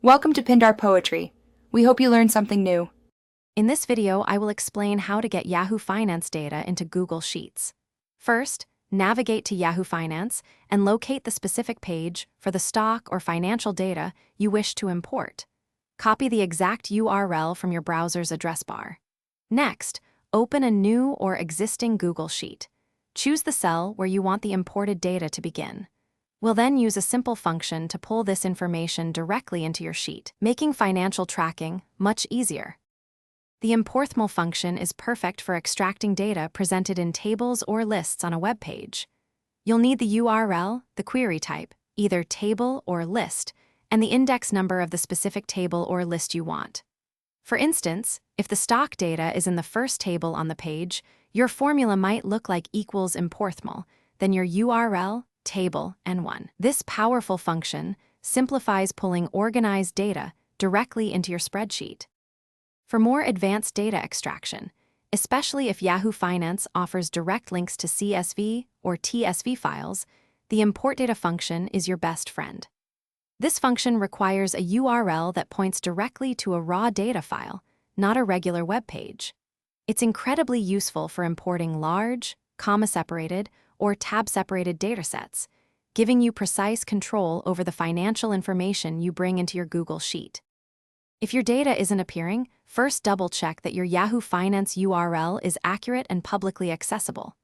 Welcome to Pindar Poetry. We hope you learned something new. In this video, I will explain how to get Yahoo Finance data into Google Sheets. First, navigate to Yahoo Finance and locate the specific page for the stock or financial data you wish to import. Copy the exact URL from your browser's address bar. Next, open a new or existing Google Sheet. Choose the cell where you want the imported data to begin. We'll then use a simple function to pull this information directly into your sheet, making financial tracking much easier. The importML function is perfect for extracting data presented in tables or lists on a web page. You'll need the URL, the query type, either table or list, and the index number of the specific table or list you want. For instance, if the stock data is in the first table on the page, your formula might look like equals importML, then your URL, table, and 1. This powerful function simplifies pulling organized data directly into your spreadsheet. For more advanced data extraction, especially if Yahoo Finance offers direct links to CSV or TSV files, the import data function is your best friend. This function requires a URL that points directly to a raw data file, not a regular web page. It's incredibly useful for importing large, comma-separated, or tab-separated datasets, giving you precise control over the financial information you bring into your Google Sheet. If your data isn't appearing, first double-check that your Yahoo Finance URL is accurate and publicly accessible.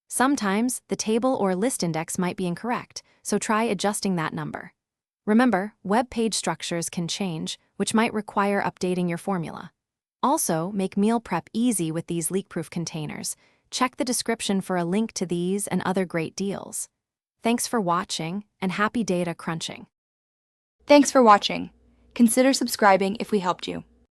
Sometimes, the table or list index might be incorrect, so try adjusting that number. Remember, web page structures can change, which might require updating your formula. Also, make meal prep easy with these leak-proof containers. Check the description for a link to these and other great deals. Thanks for watching, and happy data crunching. Thanks for watching. Consider subscribing if we helped you.